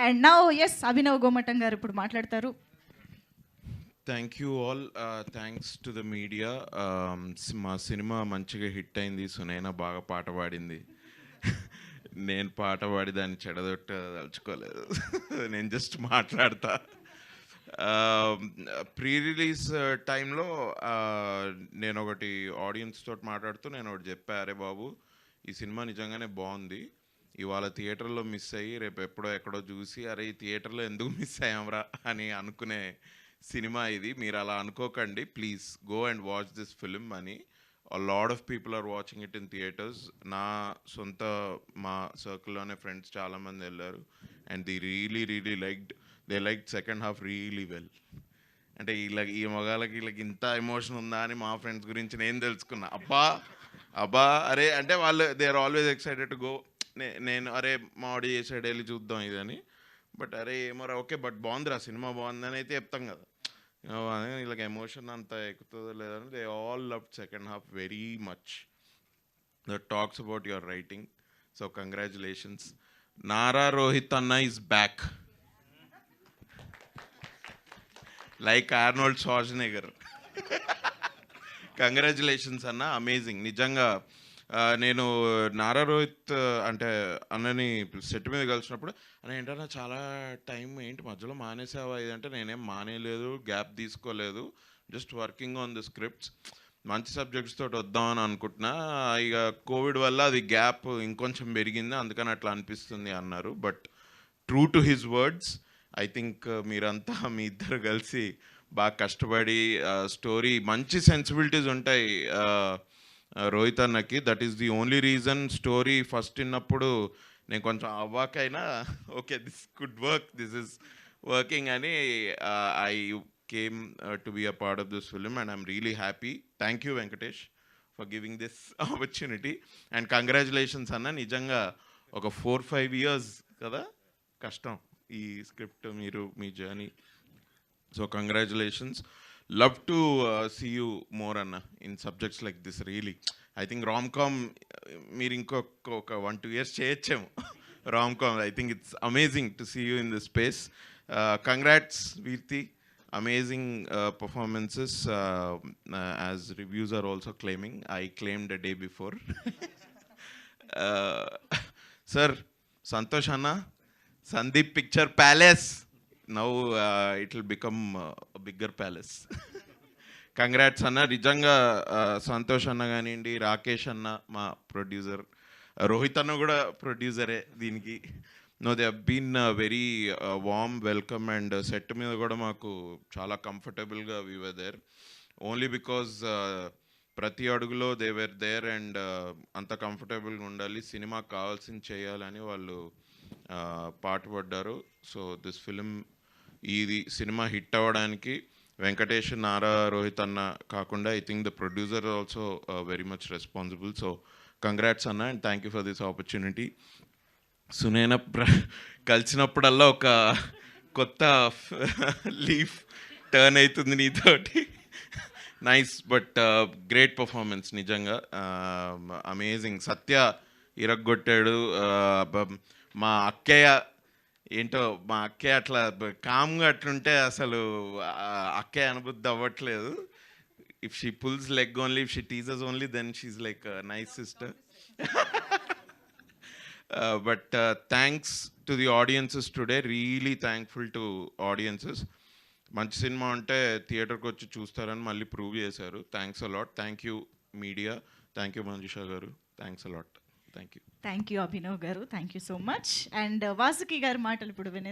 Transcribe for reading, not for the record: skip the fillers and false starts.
And now S Abhinav Gomatam గారు ఇప్పుడు మాట్లాడతారు. Thank you all. Thanks to the media. మా సినిమా మంచిగా హిట్ అయింది. సునైనా బాగా పాట పాడింది. నేను పాట పాడి దాన్ని చెడదొట్టదలుచుకోలేదు. నేను జస్ట్ మాట్లాడతా. ప్రీ రిలీజ్ టైంలో నేను ఒకటి ఆడియన్స్ తోటి మాట్లాడుతూ నేను ఒకటి చెప్పా, అరే బాబు ఈ సినిమా నిజంగానే బాగుంది, ఇవాళ థియేటర్లో మిస్ అయ్యి రేపు ఎప్పుడో ఎక్కడో చూసి అరే ఈ థియేటర్లో ఎందుకు మిస్ అయ్యాంరా అని అనుకునే సినిమా ఇది. మీరు అలా అనుకోకండి, please go and watch this film అని. a lot of people are watching it in theaters. నా సొంత మా సర్కిల్లోనే ఫ్రెండ్స్ చాలామంది వెళ్ళారు and the really liked second half really well. అంటే ఈ మగాళ్ళకి వీళ్ళకి ఇంత ఎమోషన్ ఉందా అని మా ఫ్రెండ్స్ గురించి నేను తెలుసుకున్నా. అబ్బా అరే అంటే వాళ్ళు they are always excited to go. నేను అరే మా ఆడి చేసాడు వెళ్ళి చూద్దాం ఇదని, బట్ అరే ఏమోరా ఓకే బట్ బాగుందిరా సినిమా బాగుందని అయితే చెప్తాం కదా. వీళ్ళకి ఎమోషన్ అంత ఎక్కుతుందో లేదని they all love second half very much. That talks about your writing. So congratulations. Nara Rohit అన్న is back like Arnold Schwarzenegger. Congratulations అన్న, అమేజింగ్ నిజంగా. నేను నారా రోహిత్ అంటే అన్నని సెట్ మీద కలిసినప్పుడు అన్న ఏంటన్నా చాలా టైం ఏంటి మధ్యలో మానేసావా ఇదంటే, నేనేం మానేయలేదు, గ్యాప్ తీసుకోలేదు, just working on the scripts, మంచి సబ్జెక్ట్స్ తోటి వద్దామని అనుకుంటున్నా, ఇక కోవిడ్ వల్ల అది గ్యాప్ ఇంకొంచెం పెరిగింది అందుకని అట్లా అనిపిస్తుంది అన్నారు. But true to his words, I think మీరంతా మీ ఇద్దరు కలిసి బాగా కష్టపడి స్టోరీ మంచి సెన్సిబిలిటీస్ ఉంటాయి రోహిత్ అన్నకి. That is the only reason story first విన్నప్పుడు నేను కొంచెం అవ్వాకైనా okay this could work, this is working అని I came to be a part of this film and I'm really happy. Thank you Venkatesh for giving this opportunity and congratulations అన్న. నిజంగా ఒక 4-5 years కదా కష్టం ఈ స్క్రిప్ట్, మీరు మీ journey. So congratulations. Love to see you more అన్న in subjects like this. Really I think rom com మీరు ఇంకొక 1-2 years చేయొచ్చేమో rom com. I think it's amazing to see you in this space. Congrats వీర్తి, amazing performances as reviews are also claiming. I claimed a day before. Sir Santosh అన్న, Sandeep picture palace now it will become bigger palace. Congrats అన్న. నిజంగా సంతోష్ అన్న కానివ్వండి, రాకేష్ అన్న మా producer, Rohit అన్న కూడా ప్రొడ్యూసరే దీనికి. నో దే హీన్ very warm welcome and set మీద కూడా మాకు చాలా కంఫర్టబుల్గా we were there only because ప్రతి అడుగులో దే వేర్ దేర్ అండ్ అంత కంఫర్టబుల్గా ఉండాలి, సినిమాకి కావాల్సింది చేయాలని వాళ్ళు పాటుపడ్డారు. సో దిస్ ఫిలిం ఇది సినిమా హిట్ అవ్వడానికి వెంకటేష్, నారా, రోహిత్ అన్న కాకుండా I think the producer also very much responsible. So congrats అన్న and thank you for this opportunity. Sunaina కలిసినప్పుడల్లా ఒక కొత్త లీఫ్ టర్న్ అవుతుంది నీతోటి. నైస్ బట్ గ్రేట్ పర్ఫార్మెన్స్ నిజంగా, అమేజింగ్. సత్య ఇరగ్గొట్టాడు. మా అక్కయ్య ఏంటో, మా అక్కయ్య అట్లా కామ్గా అట్లుంటే అసలు అక్కయ్య అనుబుద్ధి అవ్వట్లేదు. If she pulls leg only, if she teases only, then she like nice sister. But thanks to the audiences today, really thankful to audiences. మంచి సినిమా ఉంటే థియేటర్కి వచ్చి చూస్తారని మళ్ళీ ప్రూవ్ చేశారు. Thanks a lot. Thank you media, thank you Manjusha గారు, thanks a lot. Thank you Abhinav గారు, thank you so much. And Vasuki గారి మాటలు ఇప్పుడు వినే